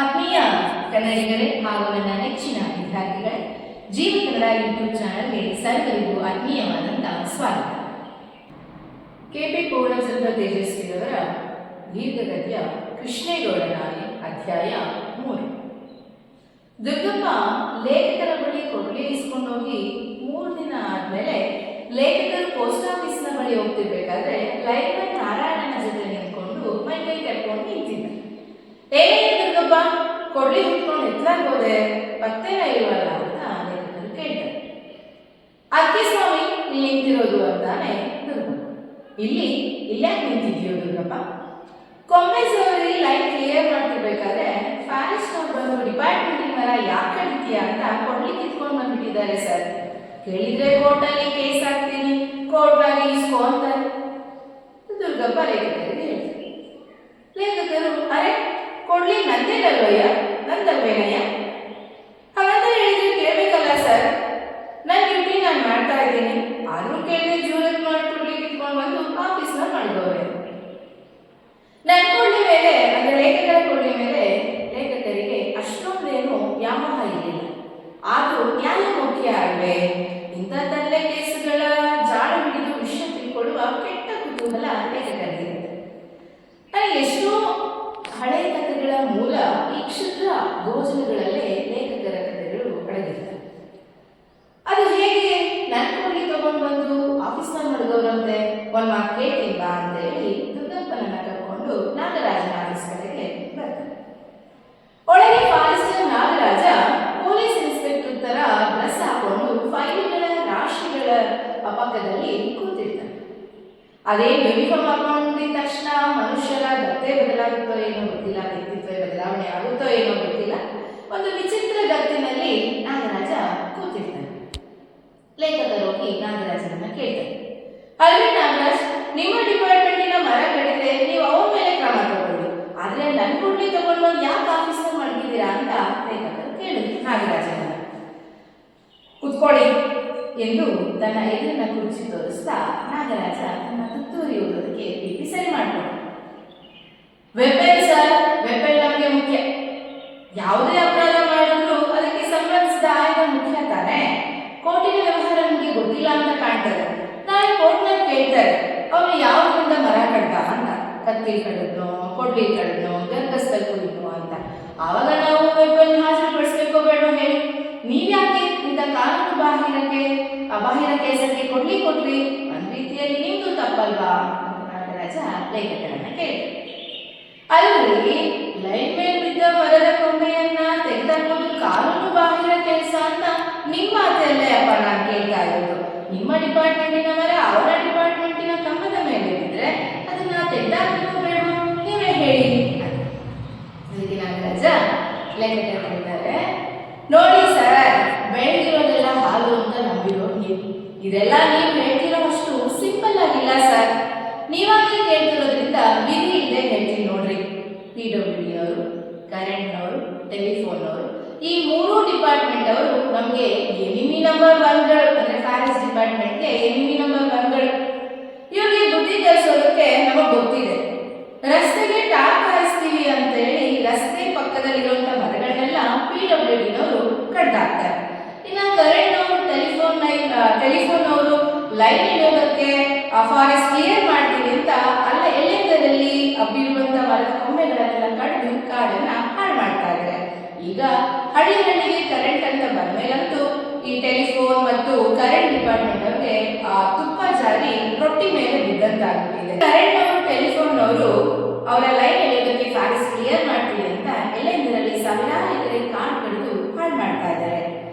ಆತ್ಮೀಯ ಕನ್ನಡಿಗರೇ ಹಾಗೂ ನನ್ನ ನೆಚ್ಚಿನ ವಿದ್ಯಾರ್ಥಿಗಳೇ, ಜೀವ ಕನ್ನಡ ಯೂಟ್ಯೂಬ್ ಚಾನಲ್ಗೆ ಸರ್ವರಿಗೂ ಆತ್ಮೀಯವಾದಂತಹ ಸ್ವಾಗತ. ಕೆಪಿ ಪೂರ್ಣಚಂದ್ರ ತೇಜಸ್ವಿಯವರ ದೀರ್ಘಗತಿಯ ಕೃಷ್ಣೇಗೌಡ ನಾಯಿ ಅಧ್ಯಾಯ 3. ದುರ್ಗಪ್ಪ ಲೇಖಕರ ಬಳಿ ಕೊಡ್ಲಿ ಇಸ್ಕೊಂಡೋಗಿ 3 ದಿನ ಆದ್ಮೇಲೆ ಲೇಖಕರು ಪೋಸ್ಟ್ ಆಫೀಸ್ನ ಬಳಿ ಹೋಗ್ತಿರ್ಬೇಕಾದ್ರೆ ಲೈನ್ಮನ್ ನಾರಾಯಣನ ಜೊತೆ ನಿಂತ್ಕೊಂಡು ಮೈಕೈ ಕರ್ಕೊಂಡು ನಿಂತಿದ್ದ. ಏನೇ ದುರ್ಗಪ್ಪ, ಕೊಡ್ಲಿ ಹಿಡ್ಕೊಂಡು ಎತ್ಲಾಗೋದೆ, ಪತ್ತೆನ ಇಲ್ವಲ್ಲ ಅಂತ ಲೇಖಕರು ಕೇಳ್ತಾರೆ. ಅದಕ್ಕೆ ಸ್ವಾಮಿ ಇಲ್ಲಿ ನಿಂತಿರೋದು ಅಂತಾನೆ ದುರ್ಗಪ್ಪ. ಇಲ್ಲ್ಯಾಕೆ ನಿಂತಿದ್ಯೋ ದುರ್ಗಪ್ಪ? ಕಾಂಗ್ರೆಸ್ ಅವರಿಗೆ ಲೈನ್ ಕ್ಲಿಯರ್ ಮಾಡ್ತಿರ್ಬೇಕಾದ್ರೆ ಫಾರೆಸ್ಟ್ ಅವ್ರು ಬಂದು ಡಿಪಾರ್ಟ್ಮೆಂಟಿನ ಮರ ಯಾಕೆ ಕಡಿತೀಯಾ ಅಂತ ಕೊಡ್ಲಿ ಕಿತ್ಕೊಂಡು ಬಂದ್ಬಿಟ್ಟಿದ್ದಾರೆ ಸರ್. ಕೇಳಿದ್ರೆ ಕೋರ್ಟಲ್ಲಿ ಕೇಸ್ ಹಾಕ್ತೀನಿ, ಕೋರ್ಟ್ನಾಗಿ ಇಸ್ಕೋ ಅಂತಾರೆ. ದುರ್ಗಪ್ಪ ಲೇಖಕರಿಗೆ ಹೇಳ್ತಾರೆ. ಲೇಖಕರು, ಅರೆ ಕೊಡ್ಲಿ ನಂದೇನಲ್ವಯ್ಯ, ನಂದಲ್ವೇನಯ್ಯ? ಹಾಗಂತ ಹೇಳಿದ್ರೆ ಕೇಳಬೇಕಲ್ಲ ಸರ್. ನನ್ನ ಡ್ಯೂಟಿ ನಾನು ಮಾಡ್ತಾ ಇದ್ದೀನಿ, ಆದ್ರೂ ಕೇಳಿದ್ರೆ ಜೂರತ್ ಮಾಡಿ ಕೊಡ್ಲಿ ಕಿತ್ಕೊಂಡು ಬಂದು ಆಫೀಸ್ನ ಮಾಡಿದವ್ರೆ. ನನ್ನ ಕೊಡ್ಲಿ ಮೇಲೆ ಅಂದ್ರೆ ಲೇಖಕರ ಕೊಡ್ಲಿ ಮೇಲೆ ಲೇಖಕರಿಗೆ ಅಷ್ಟೊಂದೇನು ವ್ಯಾಮೋಹ ಇರಲಿಲ್ಲ. ಆದ್ರೂ ನ್ಯಾಯ ಮುಖ್ಯ ಅಲ್ವೇ? ಇಂಥ ತರಲೆ ಕೇಸುಗಳ ಜಾಡು ಹಿಡಿದು ವಿಷಯ ತಿಳ್ಕೊಳ್ಳುವ ಕೆಟ್ಟ ಕುತೂಹಲ ಲೇಖಕರಿಗಿರುತ್ತೆ. ಎಷ್ಟೋ ಹಳೆ ಕಥೆಗಳ ಮೂಲ ಈ ಕ್ಷುದ್ರ ಗೋಚರಗಳಲ್ಲೇ ಲೇಖಕರ ಕಥೆಗಳು ಅಡಗಿರ್ತವೆ. ಅದು ಹೇಗೆ ನನ್ನ ಕೊಡ್ಲಿ ತಗೊಂಡು ಬಂದು ಆಫೀಸ್ನಲ್ಲಿ ಮಡಗವ್ರಂತೆ, ಒಂದ್ ಮಾತು ಕೇಳ್ತೀನಿ ಬಾ ಅಂತ ಹೇಳಿ ದುರ್ಗಪ್ಪನನ್ನ ಕರ್ಕೊಂಡು ನಾಗರಾಜನ ಆಫೀಸ್ ಕಡೆಗೆ ಬರ್ತಾರೆ. ಒಳಗೆ ಫಾರೆಸ್ಟರ್ ನಾಗರಾಜ ಪೊಲೀಸ್ ಇನ್ಸ್ಪೆಕ್ಟರ್ ತರ ಡ್ರೆಸ್ ಹಾಕೊಂಡು ಫೈಲ್ಗಳ ರಾಶಿಗಳ ಪಕ್ಕದಲ್ಲಿ ಕೂತಿರ್ತಾನೆ. ಅದೇ ಯೂನಿಫಾರ್ಮ್ ಹಾಕೊಂಡಿದ ತಕ್ಷಣ ಮನುಷ್ಯರ ಗತ್ತೆ ಬದಲಾಗುತ್ತೋ ಏನೋ ಗೊತ್ತಿಲ್ಲ, ವ್ಯಕ್ತಿತ್ವ ಬದಲಾವಣೆ ಆಗುತ್ತೋ ಏನೋ ಗೊತ್ತಿಲ್ಲ, ಒಂದು ವಿಚಿತ್ರ ಗತ್ತಿನಲ್ಲಿ ನಾಗರಾಜ ಕೂತಿರ್ತಾನೆ. ಲೇಖಕರು ಹೋಗಿ ನಾಗರಾಜನನ್ನ ಕೇಳ್ತಾರೆ, ಅಲ್ವೇ ನಾಗರಾಜ್, ನಿಮ್ಮ ಡಿಪಾರ್ಟ್ಮೆಂಟಿನ ಮರ ಕಡಿದೆ, ನೀವು ಅವನ ಮೇಲೆ ಕ್ರಮ ತಗೊಳ್ಳಿ, ಆದ್ರೆ ನನ್ನ ಕೊಡ್ಲಿ ತಗೊಂಡು ಯಾಕೆ ಆಫೀಸ್ನ ಮಡಗಿದ್ದೀರಾ ಅಂತ ಲೇಖಕರು ಕೇಳಿದ್ರು ನಾಗರಾಜನ. ಕುತ್ಕೊಳ್ಳಿ ಎಂದು ತನ್ನ ಎದುರಿನ ಕುರ್ಚಿ ತೋರಿಸ್ತಾ ನಾಗರಾಜ ತನ್ನ ತುತ್ತೂರಿ ಓದೋದಕ್ಕೆ ಬಿಪಿ ಸರಿ ಮಾಡ್ಕೊಂಡು, ವೆಪನ್ ಸರ್, ವೆಪನ್ ನಮಗೆ ಮುಖ್ಯ. ಯಾವುದೇ ಅಪರಾಧ ಮಾಡಿದ್ರು ಅದಕ್ಕೆ ಸಂಬಂಧಿಸಿದ ಆಯುಧ ಮುಖ್ಯ ತಾನೆ. ಕೋರ್ಟಿನ ವ್ಯವಹಾರ ನಮಗೆ ಗೊತ್ತಿಲ್ಲ ಅಂತ ಕಾಣ್ತದೆ. ನಾಳೆ ಕೋರ್ಟ್ನಲ್ಲಿ ಕೇಳ್ತಾರೆ, ಅವನು ಯಾವ್ದ್ರಿಂದ ಮರ ಕಡ್ದ ಅಂತ. ಕತ್ತಿ ಕಡಿದ್ನೋ, ಕೊಡ್ಲಿ ಕಡಿದ್ನೋ, ಗರ್ಭಸ್ಥಲ್ ಕುಡಿದ್ನೋ ಅಂತ. ಆವಾಗ ನಾವು ವೆಪನ್ ಹಾಜರುಪಡಿಸ್ಬೇಕೋ ಬೇಡೋ ಹೇಳಿ? ನೀವ್ಯಾಕೆ ಇಂಥ ಕಾನೂನು ಬಾಹಿರ ಕೇಸಕ್ಕೆ ಕೊಡ್ಲಿ ಕೊಟ್ರಿ? ಒಂದ್ ರೀತಿಯಲ್ಲಿ ನಿಮ್ದು ತಪ್ಪಲ್ವಾ ಅಂತ ನಾಗರಾಜ ಲೇಖಕರನ್ನ ಕೇಳಿದ್ರು. ಅಲ್ಲಿ ಲೈನ್ ಮೇಲೆ ಬಿದ್ದ ಮರದ ಕೊಂಬೆಯನ್ನ ತೆಗೆದಾಕೋದು ಕಾನೂನು ಬಾಹಿರ ಕೆಲಸ ಅಂತ ನಿಮ್ಮ ಮಾತಲ್ಲೇ ಅಪ್ಪ ನಾನು ಕೇಳ್ತಾ ಇರೋದು. ನಿಮ್ಮ ಡಿಪಾರ್ಟ್ಮೆಂಟಿನ ಮರ ಅವರ ಡಿಪಾರ್ಟ್ಮೆಂಟಿನ ಕಂಬದ ಮೇಲೆ ಬಿದ್ರೆ ಅದನ್ನ ತೆಗೆದಾಕಬೇಕು ಬೇಡ, ನೀವೇ ಹೇಳಿ ಅದಕ್ಕೆ ನಾಗರಾಜ ಲೇಖಕರು ಹೇಳ್ತಾರೆ, ನೋಡಿ ಸರ್, ಬೆಳೆದಿರೋದೆಲ್ಲ ಹಾಲು ಅಂತ ನಂಬಿರೋ ನೀವು. ಇದೆಲ್ಲ ನೀವು ಹೇಳ್ತಿರೋ ಅಷ್ಟು ಸಿಂಪಲ್ ಆಗಿಲ್ಲ ಸರ್. ನೀವಾಗಲೇ ಕೇಳ್ತಿರೋದ್ರಿಂದ ವಿಧಿ ಇಲ್ಲದೆ ಹೇಳ್ತೀನಿ ನೋಡ್ರಿ. PWD ಅವರು, ಕರೆಂಟ್ನವರು, ಟೆಲಿಫೋನ್ನವರು, ಈ 3 ಡಿಪಾರ್ಟ್ಮೆಂಟ್ ಅವರು ನಮಗೆ ಎನಿಮಿ ನಂಬರ್ 1ಗಳು. ಅಂದ್ರೆ ಫಾರೆಸ್ಟ್ ಡಿಪಾರ್ಟ್ಮೆಂಟ್ಗೆ ಎನಿಮಿ ನಂಬರ್ 1ಗಳು. ಇವ್ರಿಗೆ ಬುದ್ಧಿ ಕಲಿಸೋದಕ್ಕೆ ನಮಗೆ ಗೊತ್ತಿದೆ. ರಸ್ತೆಗೆ ಟಾರ್ಕ್ ಹಾಯಿಸ್ತೀವಿ ಅಂತ ಹೇಳಿ ರಸ್ತೆ ಪಕ್ಕದಲ್ಲಿರುವಂತ ಮರಗಳನ್ನೆಲ್ಲ PWDನವರು ಕಡ್ದಾಕ್ತಾರೆ. ಇನ್ನು ಕರೆಂಟ್ನವರು, ಟೆಲಿಫೋನ್ ಅವರು ಲೈನ್ ಇಡೋದಕ್ಕೆ ಫಾರೆಸ್ಟ್ ಕ್ಲಿಯರ್ ಮಾಡ್ತೀವಿ ಅಂತ ಅಲ್ಲ ಎಲ್ಲೆಂದರಲ್ಲಿ ಹಬ್ಬಿರುವಂತ ಮರದ ಕೊಂಬೆಗಳನ್ನೆಲ್ಲ ಕಡಿದು ಕಾಡನ್ನ ಹಾಳು ಮಾಡ್ತಾ ಇದ್ದಾರೆ. ಈಗ ಹಳ್ಳಿಗೆ ಕರೆಂಟ್ ಅಂತ ಬಂದ್ಮೇಲಂತೂ ಈ ಟೆಲಿಫೋನ್ ಮತ್ತು ಕರೆಂಟ್ ಡಿಪಾರ್ಟ್ಮೆಂಟ್ ಅವ್ರಿಗೆ ಆ ತುಪ್ಪ ಜಾರಿ ರೊಟ್ಟಿ ಮೇಲೆ ಬಿದ್ದಂತಾಗ್ಬಿಟ್ಟಿದೆ. ಕರೆಂಟ್ ಅವರು, ಟೆಲಿಫೋನ್ ಅವರು ಅವರ ಲೈನ್ ಎಳೆಯೋದಕ್ಕೆ ಫಾರೆಸ್ಟ್ ಕ್ಲಿಯರ್ ಮಾಡ್ತೀವಿ ಅಂತ ಎಲ್ಲೆಂದರಲ್ಲಿ ಸಾವಿರಾರು ಎಕರೆ ಕಾಡು ಕಡಿದು ಹಾಳು ಮಾಡ್ತಾ ಇದ್ದಾರೆ.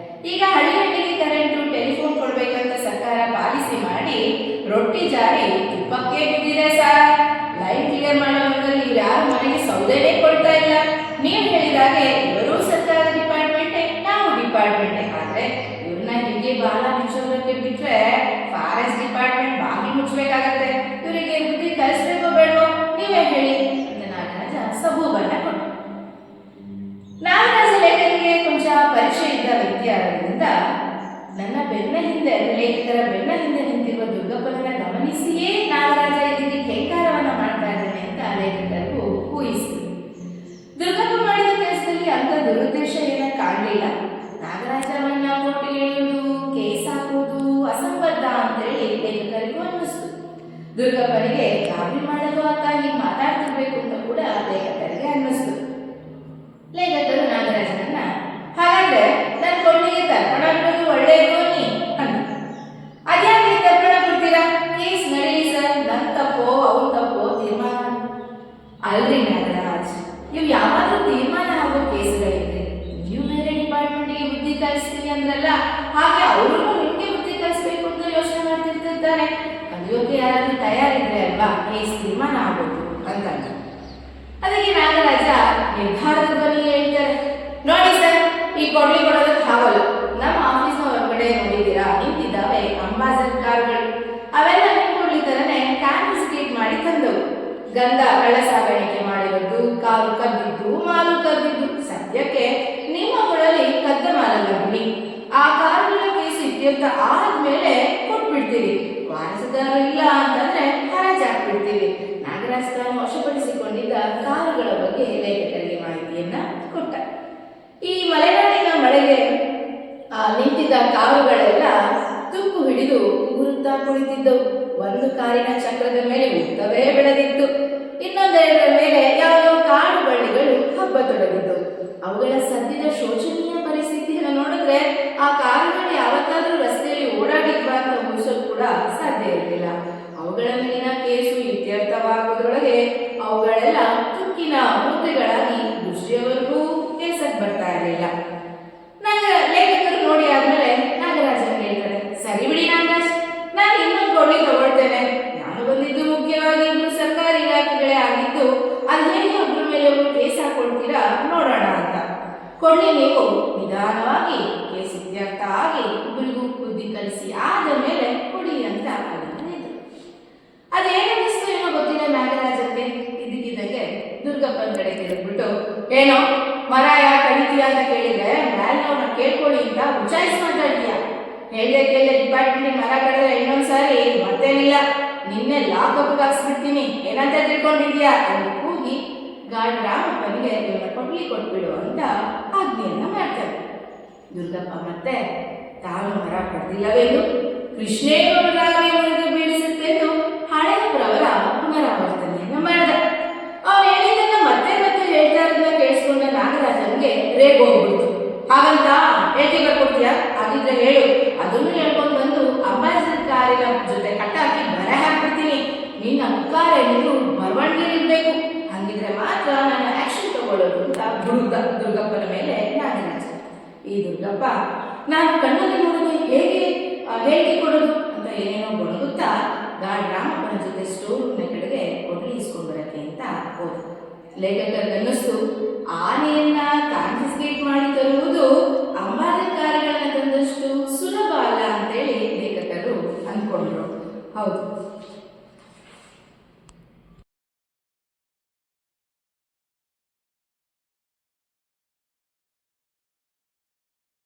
ಈಗ ಹಳ್ಳಿಗೆ ಕರೆಂಟು, ಟೆಲಿಫೋನ್ ಕೊಡ್ಬೇಕಂತ ಸರ್ಕಾರ ಪಾಲಿಸಿ ಮಾಡಿ ರೊಟ್ಟಿ ಜಾರಿ ತುಪ್ಪಕ್ಕೆ ಬಿದ್ದಿದೆ ಸರ್. ಲೈನ್ ಕ್ಲಿಯರ್ ಮಾಡೋದ್ರಲ್ಲಿ ಇವ್ರು ಯಾರು ಮನೆಗೆ ಸೌದೆನೇ ಕೊಡ್ತಾ ಇಲ್ಲ. ನೀವು ಹೇಳಿದಾಗೆ ಇವರು ಸರ್ಕಾರದ ಡಿಪಾರ್ಟ್ಮೆಂಟೇ, ನಾವು ಡಿಪಾರ್ಟ್ಮೆಂಟೇ. ಆದ್ರೆ ಇವ್ರನ್ನ ಹೀಗೆ ಬಾಲ ಮುಚ್ಚೋದಕ್ಕೆ ಬಿಟ್ರೆ ಫಾರೆಸ್ಟ್ ಡಿಪಾರ್ಟ್ಮೆಂಟ್ ಬಾಗಿ ಮುಚ್ಚಬೇಕಾಗತ್ತೆ. ಇವರಿಗೆ ಬುದ್ಧಿ ಕಲಿಸ್ಬೇಕೋ ಬೇಡವೋ ನೀವೇ ಹೇಳಿ ಅಂತ ನಾಗರಾಜ ಸಬೂಬನ್ನ ಕೊಟ್ಟು. ನಾಗರಾಜ ಲೇಖಕರಿಗೆ ಕೊಂಚ ಪರಿಚಯ ಇದ್ದ ವ್ಯಕ್ತಿ ಆಗೋದ್ರಿಂದ ನನ್ನ ಬೆನ್ನ ಹಿಂದೆ, ಲೇಖಕರ ಬೆನ್ನ ಹಿಂದೆ ನಿಂತಿರುವ ದುರ್ಗಪ್ಪನನ್ನ ಗಮನಿಸಿಯೇ ನಾಗರಾಜ ಇದಕ್ಕೆ ಕೇಂಕಾರವನ್ನ ಮಾಡ್ತಾ ಇದ್ದಾನೆ ಅಂತ ಲೇಖಕರಿಗೂ ಊಹಿಸಿದರು. ದುರ್ಗಪ್ಪ ಮಾಡಿದ ಕೆಲಸದಲ್ಲಿ ದುರ್ಗಪ್ಪನಿಗೆ ಗಾಬರಿ ಮಾಡಲು ಆತ ಹೀಗೆ ಮಾತಾಡ್ತಿರ್ಬೇಕು ಅಂತ ಕೂಡ ಲೇಖಕರಿಗೆ ಅನ್ನಿಸ್ತು. ಲೇಖಕರು ನಾಗರಾಜನನ್ನ, ಹಾಗಾದ್ರೆ ನನ್ನ ಕೊಳ್ಳಿಗೆ ತರ್ಪಣ ಬಿಡೋದು ಒಳ್ಳೆಯದು ನೀ ಅಂದ. ಅದ್ಯಾಕೆ ತರ್ಪಣ ಬಿಡ್ತೀರಾ? ಕೇಸ್ ನಡೀಲಿ ಸರ್, ನನ್ ತಪ್ಪೋ ಅವ್ನ ತಪ್ಪೋ ತೀರ್ಮಾನ. ಅಲ್ರಿ ನಾಗರಾಜ್, ಇವು ಯಾವಾದ್ರೂ ತೀರ್ಮಾನ ಆಗೋ ಕೇಸ್ಗಳಿದ್ರೆ ನೀವು ಬೇರೆ ಡಿಪಾರ್ಟ್ಮೆಂಟ್ಗೆ ಬುದ್ಧಿ ಕಲಿಸ್ತೀನಿ ಅಂದ್ರಲ್ಲ, ಹಾಗೆ ಅವರು ನಿಮ್ಗೆ ಬುದ್ಧಿ ಕಲಿಸ್ಬೇಕು ಅಂತ ಯೋಚನೆ ಮಾಡ್ತಿರ್ತಿರ್ತಾರೆ. ಕಲಿಯೋಕೆ ಯಾರಾದ್ರೂ ತಯಾರಿದ್ರೆ ಅಲ್ವಾ ಕೇಸ್ ತೀರ್ಮಾನ ಆಗೋದು ಅಂತ. ಅದಕ್ಕೆ ನಾಗರಾಜ ನಿರ್ಧಾರದ ಧ್ವನಿ ಹೇಳ್ತಾರೆ, ನೋಡಿ ಸರ್, ಈ ಕೊಡ್ಲಿ ಕೊಡೋದಕ್ಕೆ ಆಗಲ್ಲ. ನಮ್ಮ ಆಫೀಸ್ನ ಹೊರಗಡೆ ನೋಡಿದ್ದೀರಾ ನಿಂತಿದ್ದಾವೆ ಅಂಬಾಸಡರ್ ಕಾರುಗಳು. ಅವೆಲ್ಲ ನಿಮ್ ಕೊಡ್ಲಿ ತರನೇ ಕಾನ್ಫಿಸ್ಕೇಟ್ ಮಾಡಿ ತಂದವು. ಗಂಧ ಕಳ್ಳ ಸಾಗಾಣಿಕೆ ಮಾಡಿರೋದು, ಕಾರು ಕದ್ದಿದ್ದು, ಮಾಲು ಕದ್ದಿದ್ದು. ಸದ್ಯಕ್ಕೆ ನಿಮ್ಮ ಕೊಡಲಿ ಕದ್ದ ಮಾಲಲ್ಲ ಬಿಡಿ. ಆ ಕಾರುಗಳ ಕೇಸು ಇತ್ಯರ್ಥ ಆದ್ಮೇಲೆ ಕೊಟ್ಬಿಡ್ತೀವಿ. ವಾರಸುದಾರರು ಇಲ್ಲ ಅಂತಂದ್ರೆ ಹರಾಜು ಹಾಕ್ಬಿಡ್ತೀವಿ. ನಾಗರಾಜ್ ತಾನು ವಶಪಡಿಸಿಕೊಂಡಿದ್ದ ಕಾರುಗಳ ಬಗ್ಗೆ ಲೇಖಕರಿಗೆ ಮಾಹಿತಿಯನ್ನ ಕೊಟ್ಟ. ಈ ಮಲೆನಾಡಿನ ಮಳೆಗೆ ನಿಂತಿದ್ದ ಕಾರುಗಳೆಲ್ಲ ತುಕ್ಕು ಹಿಡಿದು ಉಗುರುತ್ತಾ ಕುಳಿತಿದ್ದವು. ಒಂದು ಕಾರಿನ ಚಕ್ರದ ಮೇಲೆ ಉತ್ತವೇ ಬೆಳೆದಿತ್ತು. ಇನ್ನೊಂದೆರಡರ ಮೇಲೆ ಯಾವುದೋ ಕಾಡು ಬಳ್ಳಿಗಳು ಹಬ್ಬತೊಡಗಿದ್ದವು. ಅವುಗಳ ಸದ್ಯದ ಶೋಚನೀಯ ಪರಿಸ್ಥಿತಿಯನ್ನು ನೋಡಿದ್ರೆ ಆ ಕಾರುಗಳು ಯಾವತ್ತಾದ್ರೂ ರಸ್ತೆಯಲ್ಲಿ ಓಡಾಡಿದ್ವಾ ಅಂತ ಊಹಿಸೋದು ಕೂಡ ಸಾಧ್ಯ ಇರಲಿಲ್ಲ. ಅವುಗಳ ಮೇಲಿನ ಕೇಸು ಇತ್ಯರ್ಥವಾಗುವುದರೊಳಗೆ ಅವುಗಳೆಲ್ಲ ತುಕ್ಕಿನ ಮುದ್ದೆಗಳಾಗಿ ದೃಷ್ಟಿಯವರೆಗೂ ಕೆಲಸಕ್ಕೆ ಬರ್ತಾ ಇರಲಿಲ್ಲ. ಲೇಖಕರು ನೋಡಿ ಆದ್ಮೇಲೆ ನಾಗರಾಜನ್ ಹೇಳ್ತಾರೆ, ಸರಿ ಬಿಡಿ ನಾಗರಾಜ್, ನಾನು ಇನ್ನೊಂದು ಕೊಡ್ಲಿ ತಗೊಳ್ತೇನೆ. ನಾನು ಬಂದಿದ್ದು ಮುಖ್ಯವಾಗಿ ಇಬ್ರು ಸರ್ಕಾರಿ ಇಲಾಖೆಗಳೇ ಆಗಿದ್ದು, ಅದು ಹೇಗೆ ಒಬ್ಬರ ಮೇಲೆ ಒಬ್ರು ಕೇಸ್ ಹಾಕೊಳ್ತೀರಾ ನೋಡೋಣ ಅಂತ. ಕೊಡ್ಲಿ ನೀವು ನಿಧಾನವಾಗಿ ಕೇಸ್ ಇತ್ಯರ್ಥ ಆಗಿ ಇಬ್ಬರಿಗೂ ಬುದ್ಧಿ ಕಲಿಸಿ ಆದ ಮೇಲೆ ಕೊಡಿ ಅಂತ ಅದೇನಿಸ್ತು ಏನೋ ಗೊತ್ತಿಲ್ಲ ನಾಗರಾಜನ್ಗೆ. ಇದ್ದಕ್ಕಿದ್ದಂಗೆ ದುರ್ಗಪ್ಪನ ಕಡೆ ತಿರುಗ್ಬಿಟ್ಟು, ಏನೋ ಮರ ಯಾಕೆ ಕಡಿತೀಯ ಅಂತ ಕೇಳಿದ್ರೆ ಮೇಲ್ನವ್ರನ್ನ ಕೇಳ್ಕೊಳ್ಳಿ ಅಂತ ಉಚಾಯಿಸಿ ಮಾತಾಡ್ತೀಯ. ಕೇಳಿದೆ ಡಿಪಾರ್ಟ್ಮೆಂಟ್ ಮರ ಕಡಿದ್ರೆ ಇನ್ನೊಂದ್ಸಾರಿ ಮತ್ತೇನಿಲ್ಲ, ನಿನ್ನೆ ಲಾಕಪ್ ಹಾಕ್ಸ್ಬಿಡ್ತೀನಿ, ಏನಂತ ತಿಳ್ಕೊಂಡಿದ್ಯಾ ಎಂದು ಕೂಗಿ ಗಾರ್ಡ್ ರಾಮಪ್ಪನಿಗೆ ಇವನ್ನ ಕೊಡ್ಲಿ ಕೊಟ್ಬಿಡು ಅಂತ ಆಜ್ಞೆಯನ್ನ ಮಾಡ್ತಾರೆ. ದುರ್ಗಪ್ಪ ಮತ್ತೆ ತಾನು ಮರ ಕಡ್ದಿಲ್ಲವೆಂದು ಕೃಷ್ಣೇಗೌಡರಾಗಿ ಉಳಿದು ಬೀಳಿಸುತ್ತೆಂದು ಹಳೆಯಪುರವರ ಪುನರಾವರ್ತನೆಯನ್ನ ಮಾಡಿದ. ಅವ್ರು ಹೇಳಿದ್ದನ್ನ ಮತ್ತೆ ಮತ್ತೆ ಹೇಳ್ತಾ ಇರೋದನ್ನ ಕೇಳಿಸ್ಕೊಂಡ ನಾಗರಾಜನ್ಗೆ ರೇಗೋಗ್ಬಿಡ್ತು. ಹಾಗಂತ ಹೇಳ್ತಿಗ ಕೊಡ್ತೀಯ? ಹಾಗಿದ್ರೆ ಹೇಳು, ಅದನ್ನು ಹೇಳ್ಕೊಂಡು ಬಂದು ಅಂಬಾಸಡರ್ ಕಾರಿನ ಜೊತೆ ಕಟ್ಟಾಕಿ ಬರೆ ಹಾಕ್ಬಿಡ್ತೀನಿ. ನಿನ್ನ ಅಧಿಕಾರ ಎನ್ನುವುದು ಬರವಣಿಗೆ ಇರಬೇಕು, ಹಂಗಿದ್ರೆ ಮಾತ್ರ ನಾನು ಆಕ್ಷನ್ ತಗೊಳ್ಳೋದು ಅಂತ ಹುಡುಗ ದುರ್ಗಪ್ಪನ ಮೇಲೆ ನಾಗರಾಜ. ಈ ದುರ್ಗಪ್ಪ ನಾನು ಕಣ್ಣಲ್ಲಿ ನೋಡೋದು ಹೇಗೆ ಹೇಳಿಕೆ ಕೊಡೋದು ಅಂತ ಏನೇನೋ ಗೊಣಗುತ್ತಾ ಗಾರ್ಡ್ ರಾಮಪ್ಪನ ಜೊತೆ ಸ್ಟೋರ್ ರೂಮ್ನ ಕಡೆಗೆ ಕೊಡ್ಲಿ ಇಸ್ಕೊಂಡು ಬರಕ್ಕೆ ಅಂತ ಹೋದ. ಲೇಖಕರಿಗೆ ಅನ್ನಿಸ್ತು, ಆನೆಯನ್ನ ಕಾನ್ಫಿಸ್ಕೇಟ್ ಮಾಡಿ ತರುವುದು ಅಂಬಾಸಡರ್ ಕಾರುಗಳನ್ನ ತಂದಷ್ಟು ಸುಲಭ ಅಲ್ಲ ಅಂತೇಳಿ ಲೇಖಕರು ಅಂದ್ಕೊಂಡ್ರು. ಹೌದು,